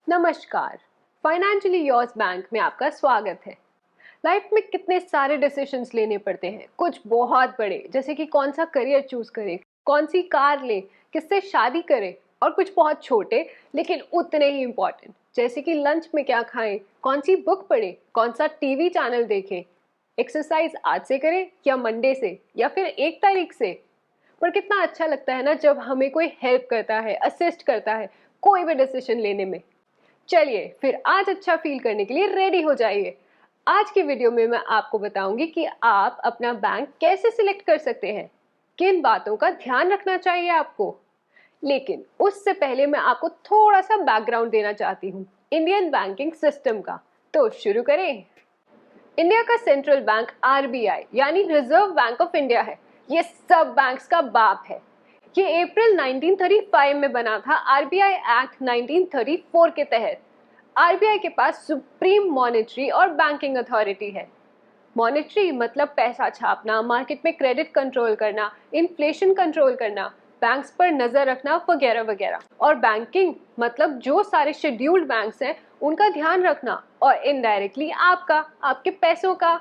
नमस्कार। Financially yours bank में आपका स्वागत है। लाइफ में कितने सारे डिसीजंस लेने पड़ते हैं, कुछ बहुत बड़े जैसे कि कौन सा करियर चूज करें, कौन सी कार लें, किससे शादी करें, और कुछ बहुत छोटे लेकिन उतने ही इम्पोर्टेंट जैसे कि लंच में क्या खाएं, कौन सी बुक पढ़ें, कौन सा टीवी चैनल देखें, एक्सरसाइज आज से करें या मंडे से या फिर 1 तारीख से। पर कितना अच्छा लगता है ना जब हमें कोई हेल्प करता है, असिस्ट करता है कोई भी डिसीजन लेने में। चलिए फिर आज अच्छा फील करने के लिए रेडी हो जाइए। आज की वीडियो में मैं आपको बताऊंगी कि आप अपना बैंक कैसे सिलेक्ट कर सकते हैं, किन बातों का ध्यान रखना चाहिए आपको। लेकिन उससे पहले मैं आपको थोड़ा सा बैकग्राउंड देना चाहती हूँ इंडियन बैंकिंग सिस्टम का। तो शुरू करें। इंडिया का सेंट्रल बैंक आरबीआई यानी रिजर्व बैंक ऑफ इंडिया है। ये सब बैंक्स का बाप है। ये अप्रैल 1935 में बना था आरबीआई एक्ट 1934 के तहत। आरबीआई के पास सुप्रीम मॉनेटरी और बैंकिंग अथॉरिटी है। मॉनेटरी मतलब पैसा छापना, मार्केट में क्रेडिट कंट्रोल करना, इन्फ्लेशन कंट्रोल करना, बैंक्स पर नजर रखना वगैरह वगैरह। और बैंकिंग मतलब जो सारे शेड्यूल्ड बैंक्स हैं उनका ध्यान रखना और इनडायरेक्टली आपके पैसों का।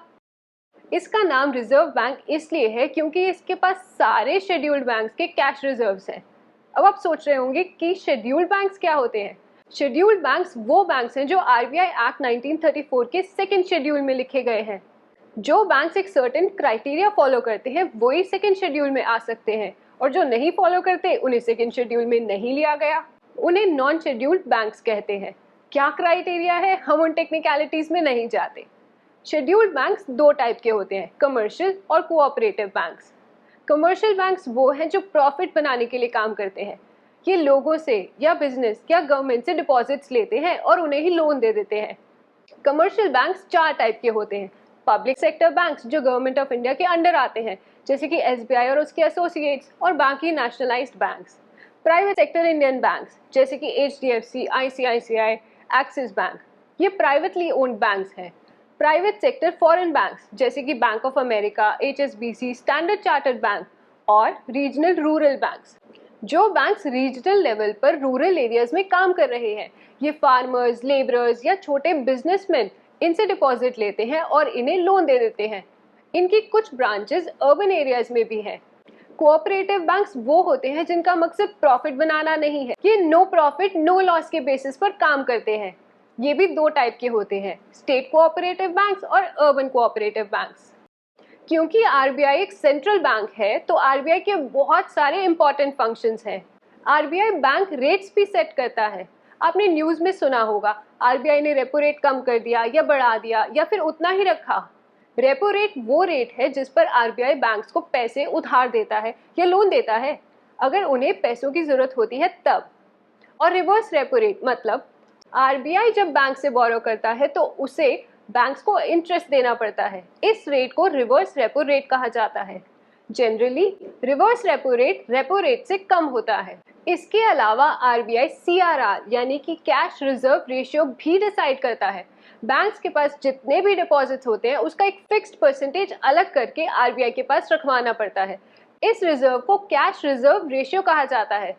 इसका नाम रिजर्व बैंक इसलिए है क्योंकि इसके पास सारे शेड्यूल्ड बैंक्स के कैश रिजर्व्स हैं। अब आप सोच रहे होंगे कि शेड्यूल्ड बैंक्स क्या होते हैं। शेड्यूल्ड बैंक्स वो बैंक्स हैं जो आरबीआई एक्ट 1934 के सेकंड शेड्यूल में लिखे गए हैं। जो बैंक्स एक सर्टेन क्राइटेरिया फॉलो करते हैं वही सेकंड शेड्यूल में आ सकते हैं, और जो नहीं फॉलो करते उन्हें सेकंड शेड्यूल में नहीं लिया गया। उन्हें नॉन शेड्यूल्ड बैंक्स कहते हैं। क्या क्राइटेरिया है हम उन टेक्निकलिटीज में नहीं जाते। शेड्यूल्ड बैंक्स दो टाइप के होते हैं, कमर्शियल और कोऑपरेटिव बैंक्स। कमर्शियल बैंक्स वो हैं जो प्रॉफिट बनाने के लिए काम करते हैं। ये लोगों से या बिजनेस या गवर्नमेंट से डिपॉजिट्स लेते हैं और उन्हें ही लोन दे देते हैं। कमर्शियल बैंक्स 4 टाइप के होते हैं। पब्लिक सेक्टर बैंक्स जो गवर्नमेंट ऑफ इंडिया के अंडर आते हैं जैसे कि एसबीआई और उसके एसोसिएट्स और बाकी nationalised banks. Private sector Indian banks जैसे कि एचडीएफसी, आईसीआईसीआई, एक्सिस बैंक, ये प्राइवेटली ओन्ड बैंक्स हैं। प्राइवेट सेक्टर फॉरेन बैंक्स जैसे कि bank of America, HSBC, standard chartered bank और रीजनल रूरल बैंक्स। जो बैंक्स रीजनल लेवल पर रूरल एरियाज में काम कर रहे हैं, ये फार्मर्स, लेबरर्स या छोटे बिजनेसमैन इनसे डिपॉजिट लेते हैं और इन्हें लोन दे देते हैं। इनकी कुछ ब्रांचेस अर्बन एरियाज में भी हैं। कोऑपरेटिव बैंक्स वो होते हैं जिनका मकसद प्रॉफिट बनाना नहीं है। ये नो प्रॉफिट नो लॉस के बेसिस पर काम करते हैं। ये भी 2 टाइप के होते हैं, स्टेट कोऑपरेटिव बैंक्स और अर्बन कोऑपरेटिव बैंक्स। क्योंकि आरबीआई एक सेंट्रल बैंक है तो आरबीआई के बहुत सारे इंपॉर्टेंट फंक्शंस हैं। आरबीआई बैंक रेट्स भी सेट करता है। आपने न्यूज़ में सुना होगा आरबीआई ने रेपो रेट कम कर दिया या बढ़ा दिया या फिर उतना ही रखा। रेपो रेट वो रेट है जिस पर आरबीआई बैंक्स को पैसे उधार देता है या लोन देता है अगर उन्हें पैसों की जरूरत होती है तब। और रिवर्स रेपो रेट मतलब आरबीआई जब बैंक से बोरो करता है तो उसे बैंक्स को इंटरेस्ट देना पड़ता है। इस रेट को रिवर्स रेपो रेट कहा जाता है। जनरली रिवर्स रेपो रेट से कम होता है। इसके अलावा आरबीआई सीआरआर यानी कि कैश रिजर्व रेशियो भी डिसाइड करता है। बैंक्स के पास जितने भी डिपॉजिट्स होते हैं उसका एक फिक्स्ड परसेंटेज अलग करके आरबीआई के पास रखवाना पड़ता है। इस रिजर्व को कैश रिजर्व रेशियो कहा जाता है।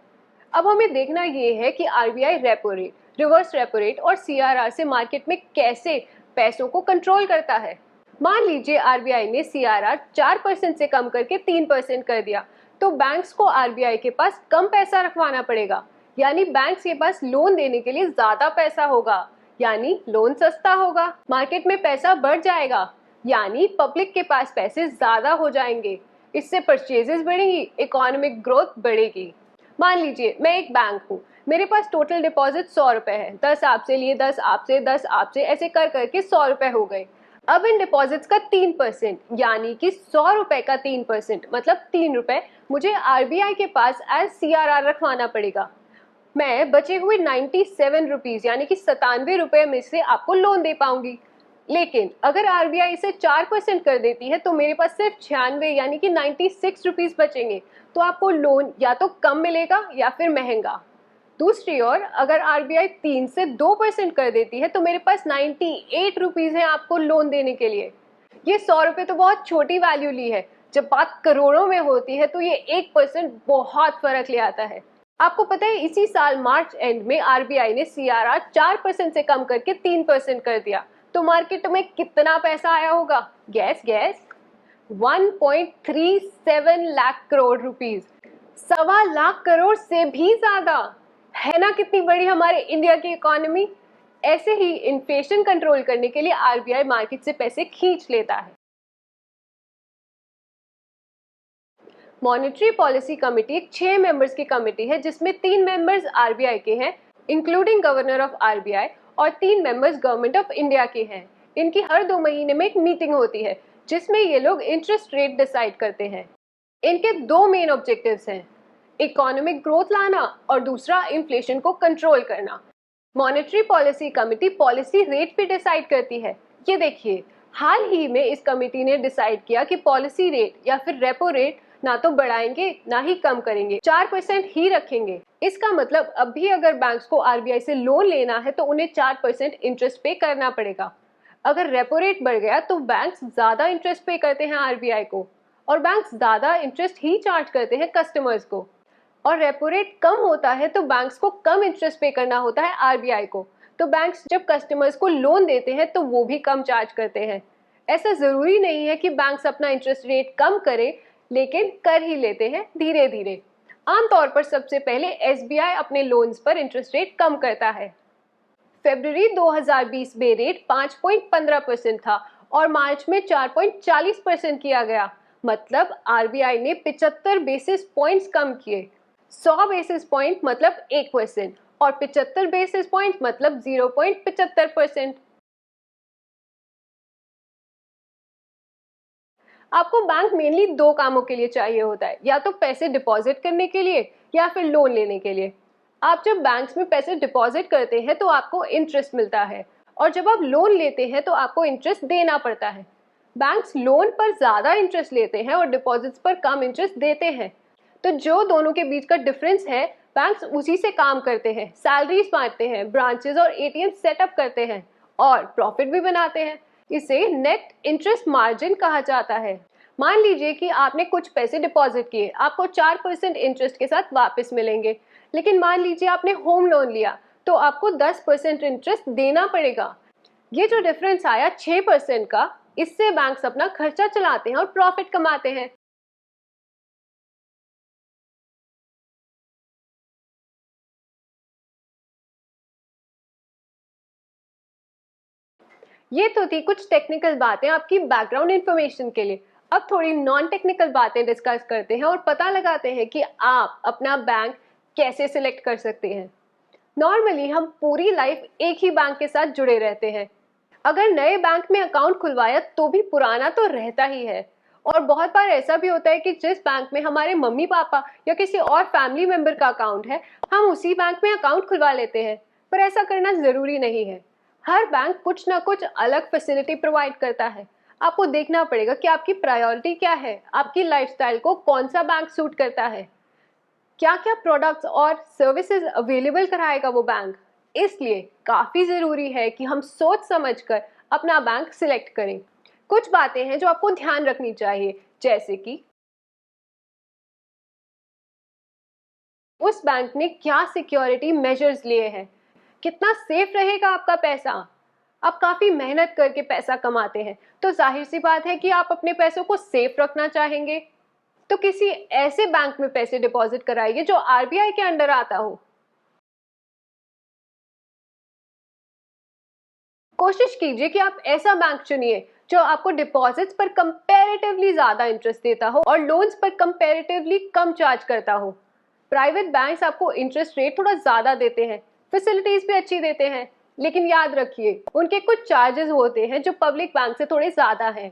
अब हमें देखना ये है कि RBI repo rate, reverse repo rate और सीआरआर से मार्केट में कैसे पैसों को कंट्रोल करता है। मान लीजिए आरबीआई ने सीआरआर 4% से कम करके 3% कर दिया तो बैंक्स को आरबीआई के पास कम पैसा रखवाना पड़ेगा, यानी बैंक्स के पास लोन देने के लिए ज्यादा पैसा होगा, यानी लोन सस्ता होगा। मार्केट में पैसा बढ़ जाएगा, यानी पब्लिक के पास पैसे ज्यादा हो जाएंगे। इससे परचेजेस बढ़ेंगी, इकोनॉमिक ग्रोथ बढ़ेगी। मान लीजिए मैं एक बैंक हूँ, मेरे पास टोटल डिपॉजिट 100 रुपए है। 10 आपसे लिए, 10 आपसे, 10 आपसे, ऐसे कर करके 100 रुपए हो गए। अब इन डिपॉजिट्स का 3% यानी कि 100 रुपए का 3% मतलब 3 रुपए मुझे आरबीआई के पास एज सीआरआर रखवाना पड़ेगा। मैं बचे हुए 97 रुपीज यानी कि 97 रुपए में से आपको लोन दे पाऊंगी। लेकिन अगर आरबीआई इसे 4% कर देती है तो मेरे पास सिर्फ 96 यानी कि 96 रुपीज बचेंगे। तो आपको लोन या तो कम मिलेगा या फिर महंगा। दूसरी ओर अगर आरबीआई 3 से 2% कर देती है तो मेरे पास 98 रुपीज है आपको लोन देने के लिए। ये 100 रुपए तो बहुत छोटी वैल्यू ली है, जब बात करोड़ों में होती है तो ये 1% बहुत फर्क ले आता है। आपको पता है इसी साल मार्च एंड में आरबीआई ने सीआरआर 4% से कम करके 3% कर दिया, तो मार्केट में कितना पैसा आया होगा? Gas gas 1.37 lakh crore rupees, 1.25 lakh crore से भी ज्यादा। है ना कितनी बड़ी हमारे इंडिया की इकोनॉमी। ऐसे ही इन्फ्लेशन कंट्रोल करने के लिए आरबीआई मार्केट से पैसे खींच लेता है। मॉनेटरी पॉलिसी कमेटी एक 6 मेंबर्स की कमेटी है जिसमें 3 मेंबर्स आरबीआई के हैं इंक्लूडिंग गवर्नर ऑफ आरबीआई, और 3 मेंबर्स गवर्नमेंट ऑफ इंडिया के हैं। इनकी हर 2 महीने में एक मीटिंग होती है जिसमें ये लोग इंटरेस्ट रेट डिसाइड करते हैं। इनके 2 मेन ऑब्जेक्टिव्स हैं, इकोनॉमिक ग्रोथ लाना और दूसरा इन्फ्लेशन को कंट्रोल करना। Monetary policy committee policy rate भी डिसाइड करती है। ये देखिए, हाल ही में इस कमेटी ने डिसाइड किया कि पॉलिसी रेट या फिर रेपो रेट ना तो बढ़ाएंगे ना ही कम करेंगे, 4% ही रखेंगे। इसका मतलब अब भी अगर बैंक्स को आरबीआई से लोन लेना है तो उन्हें 4% इंटरेस्ट पे करना पड़ेगा। अगर रेपो रेट बढ़ गया तो बैंक्स ज्यादा इंटरेस्ट पे करते हैं आरबीआई को, और बैंक्स ज्यादा इंटरेस्ट ही चार्ज करते हैं कस्टमर्स को। और रेपो रेट कम होता है तो बैंक्स को कम इंटरेस्ट पे करना होता है आरबीआई को। तो बैंक्स जब कस्टमर्स को लोन देते हैं तो वो भी कम चार्ज करते हैं। ऐसा जरूरी नहीं है कि बैंक्स अपना इंटरेस्ट रेट कम करें, लेकिन कर ही लेते हैं धीरे धीरे। आमतौर पर सबसे पहले एसबीआई अपने लोन्स पर इंटरेस्ट रेट कम करता है। फरवरी 2020 में रेट 5.15% था और मार्च में 4.40% किया गया। मतलब आरबीआई ने 75 बेसिस पॉइंट्स कम किए। 100 बेसिस पॉइंट मतलब 1% और 75 बेसिस पॉइंट मतलब 0.75%। आपको बैंक मेनली 2 कामों के लिए चाहिए होता है, या तो पैसे डिपॉजिट करने के लिए या फिर लोन लेने के लिए। आप जब बैंक्स में पैसे डिपॉजिट करते हैं तो आपको इंटरेस्ट मिलता है, और जब आप लोन लेते हैं तो आपको इंटरेस्ट देना पड़ता है। बैंक्स लोन पर ज्यादा इंटरेस्ट लेते हैं और डिपॉजिट्स पर कम इंटरेस्ट देते हैं। तो जो दोनों के बीच का डिफरेंस है, बैंक्स उसी से काम करते हैं, सैलरीज बांटते हैं, ब्रांचेस और एटीएम सेटअप करते हैं और प्रॉफिट भी बनाते हैं। इसे नेट इंटरेस्ट मार्जिन कहा जाता है। मान लीजिए कि आपने कुछ पैसे डिपॉजिट किए, आपको 4% इंटरेस्ट के साथ वापस मिलेंगे। लेकिन मान लीजिए आपने होम लोन लिया तो आपको 10% इंटरेस्ट देना पड़ेगा। ये जो डिफरेंस आया 6% का, इससे बैंक्स अपना खर्चा चलाते हैं और प्रॉफिट कमाते हैं। ये तो थी कुछ टेक्निकल बातें आपकी बैकग्राउंड इंफॉर्मेशन के लिए। अब थोड़ी नॉन टेक्निकल बातें डिस्कस करते हैं और पता लगाते हैं कि आप अपना बैंक कैसे सिलेक्ट कर सकते हैं। नॉर्मली हम पूरी लाइफ एक ही बैंक के साथ जुड़े रहते हैं। अगर नए बैंक में अकाउंट खुलवाया तो भी पुराना तो रहता ही है। और बहुत बार ऐसा भी होता है कि जिस बैंक में हमारे मम्मी पापा या किसी और फैमिली मेंबर का अकाउंट है, हम उसी बैंक में अकाउंट खुलवा लेते हैं। पर ऐसा करना जरूरी नहीं है। हर बैंक कुछ ना कुछ अलग फैसिलिटी प्रोवाइड करता है। आपको देखना पड़ेगा कि आपकी प्रायोरिटी क्या है, आपकी लाइफस्टाइल को कौन सा बैंक सूट करता है, क्या क्या प्रोडक्ट्स और सर्विसेज अवेलेबल कराएगा वो बैंक। इसलिए काफी जरूरी है कि हम सोच समझकर अपना बैंक सिलेक्ट करें। कुछ बातें हैं जो आपको ध्यान रखनी चाहिए, जैसे कि उस बैंक ने क्या सिक्योरिटी मेजर्स लिए हैं, कितना सेफ रहेगा आपका पैसा। आप काफी मेहनत करके पैसा कमाते हैं तो जाहिर सी बात है कि आप अपने पैसों को सेफ रखना चाहेंगे। तो किसी ऐसे बैंक में पैसे डिपॉजिट कराइए जो आरबीआई के अंडर आता हो। कोशिश कीजिए कि आप ऐसा बैंक चुनिए जो आपको डिपॉजिट्स पर कंपैरेटिवली ज्यादा इंटरेस्ट देता हो और लोन्स पर कंपैरेटिवली कम चार्ज करता हो। प्राइवेट बैंक्स आपको इंटरेस्ट रेट थोड़ा ज्यादा देते हैं, फैसिलिटीज भी अच्छी देते हैं, लेकिन याद रखिए उनके कुछ चार्जेस होते हैं जो पब्लिक बैंक से थोड़े ज्यादा हैं।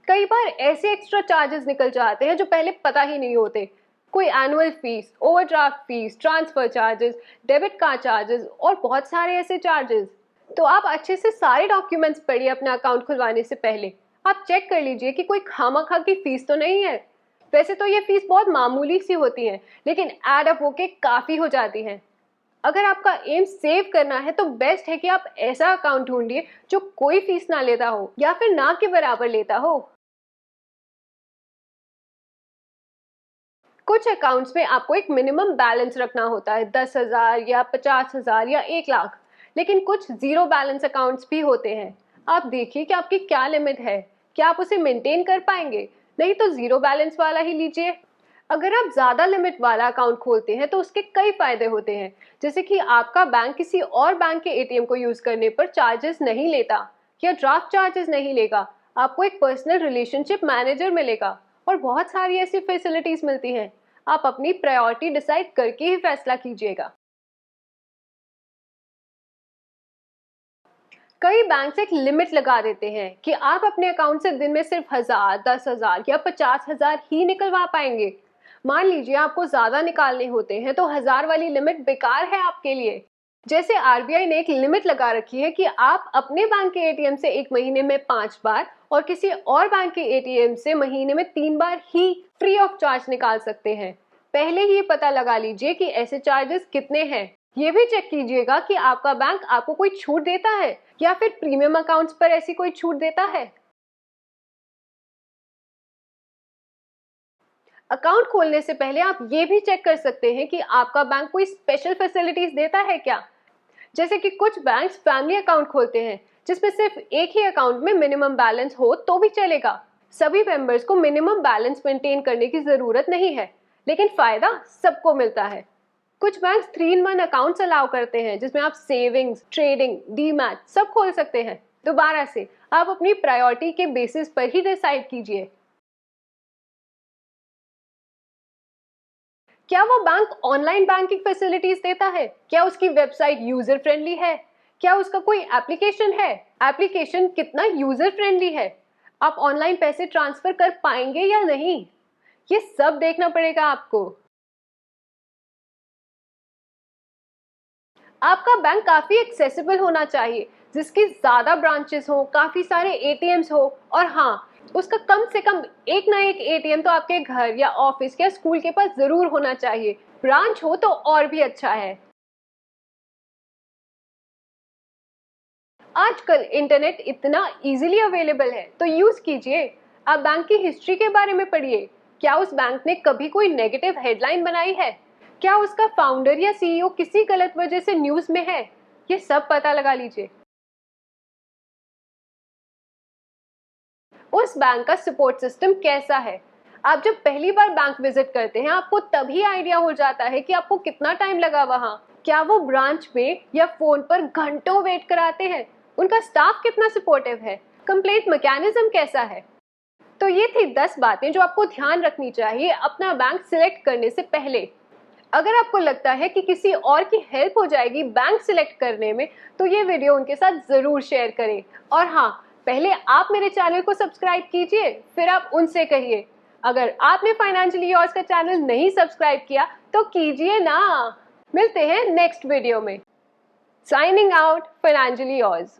कई बार ऐसे एक्स्ट्रा चार्जेस निकल जाते हैं जो पहले पता ही नहीं होते। कोई annual fees, overdraft fees, transfer charges, debit card charges और बहुत सारे ऐसे चार्जेस। तो आप अच्छे से सारे डॉक्यूमेंट्स पढ़िए अपना अकाउंट खुलवाने से पहले। आप चेक कर लीजिए कि कोई खामखा की फीस तो नहीं है। वैसे तो ये फीस बहुत मामूली सी होती है, लेकिन एड अप होके काफी हो जाती है। अगर आपका एम सेव करना है तो बेस्ट है कि आप ऐसा अकाउंट ढूंढिए जो कोई फीस ना लेता हो या फिर ना के बराबर लेता हो। कुछ अकाउंट्स में आपको एक मिनिमम बैलेंस रखना होता है, 10,000 या 50,000 या 1 लाख। लेकिन कुछ जीरो बैलेंस अकाउंट्स भी होते हैं। आप देखिए कि आपकी क्या लिमिट है, क्या आप उसे मेंटेन कर पाएंगे। नहीं तो जीरो बैलेंस वाला ही लीजिए। अगर आप ज्यादा लिमिट वाला अकाउंट खोलते हैं तो उसके कई फायदे होते हैं, जैसे कि आपका बैंक किसी और बैंक के एटीएम को यूज करने पर चार्जेस नहीं लेता या ड्राफ्ट चार्जेस नहीं लेगा। आपको एक पर्सनल रिलेशनशिप मैनेजर मिलेगा और बहुत सारी ऐसी फैसिलिटीज मिलती हैं। आप अपनी प्रायोरिटी डिसाइड करके ही फैसला कीजिएगा। कई बैंक एक लिमिट लगा देते हैं कि आप अपने अकाउंट से दिन में सिर्फ 1,000, 10,000 या 50,000 ही निकलवा पाएंगे। मान लीजिए आपको ज्यादा निकालने होते हैं तो 1,000 वाली लिमिट बेकार है आपके लिए। जैसे आरबीआई ने एक लिमिट लगा रखी है कि आप अपने बैंक के एटीएम से एक महीने में 5 बार और किसी और बैंक के एटीएम से महीने में 3 बार ही फ्री ऑफ चार्ज निकाल सकते हैं। पहले ही पता लगा लीजिए कि ऐसे चार्जेस कितने हैं। ये भी चेक कीजिएगा कि आपका बैंक आपको कोई छूट देता है या फिर प्रीमियम अकाउंट्स पर ऐसी कोई छूट देता है। अकाउंट खोलने से पहले आप ये भी चेक कर सकते हैं कि आपका बैंक कोई स्पेशल फैसिलिटीज देता है क्या। जैसे कि कुछ बैंक्स फैमिली अकाउंट खोलते हैं जिसमें सिर्फ एक ही अकाउंट में मिनिमम बैलेंस हो तो भी चलेगा। सभी मेंबर्स को मिनिमम बैलेंस मेंटेन करने की जरूरत नहीं है, लेकिन फायदा सबको मिलता है। कुछ बैंक्स 3-in-1 अकाउंट्स अलाउ करते हैं जिसमें आप सेविंग्स, ट्रेडिंग, डीमैट सब खोल सकते हैं। दोबारा से आप अपनी प्रायोरिटी के बेसिस पर ही डिसाइड कीजिए। क्या वो बैंक ऑनलाइन बैंकिंग फैसिलिटीज देता है? क्या उसकी वेबसाइट यूजर फ्रेंडली है? क्या उसका कोई एप्लीकेशन है? एप्लीकेशन कितना यूजर फ्रेंडली है? आप ऑनलाइन पैसे ट्रांसफर कर पाएंगे या नहीं? ये सब देखना पड़ेगा आपको। आपका बैंक काफी एक्सेसिबल होना चाहिए, जिसकी ज्यादा ब्रांचेस हो, काफी सारे एटीएम्स हो और हाँ, उसका कम से कम एक ना एक एटीएम तो आपके घर या ऑफिस या स्कूल के पास जरूर होना चाहिए। ब्रांच हो तो और भी अच्छा है। आजकल इंटरनेट इतना इजीली अवेलेबल है तो यूज कीजिए। आप बैंक की हिस्ट्री के बारे में पढ़िए। क्या उस बैंक ने कभी कोई नेगेटिव हेडलाइन बनाई है? क्या उसका फाउंडर या सीईओ किसी गलत वजह से न्यूज में है? ये सब पता लगा लीजिए। उस बैंक का सपोर्ट सिस्टम कैसा है? आप जब पहली बार बैंक विजिट करते हैं आपको तभी आइडिया हो जाता है कि आपको कितना टाइम लगा वहां। क्या वो ब्रांच में या फोन पर घंटों वेट कराते हैं? उनका स्टाफ कितना सपोर्टिव है? कंप्लेंट मैकेनिज्म कैसा है? तो ये थी 10 बातें जो आपको ध्यान रखनी चाहिए अपना बैंक सिलेक्ट करने से पहले। अगर आपको लगता है कि किसी और की हेल्प हो जाएगी बैंक सिलेक्ट करने में तो ये वीडियो उनके साथ जरूर शेयर करें। और हाँ, पहले आप मेरे चैनल को सब्सक्राइब कीजिए, फिर आप उनसे कहिए। अगर आपने फाइनेंशियली योर्स का चैनल नहीं सब्सक्राइब किया तो कीजिए ना। मिलते हैं नेक्स्ट वीडियो में। Signing out, financially yours.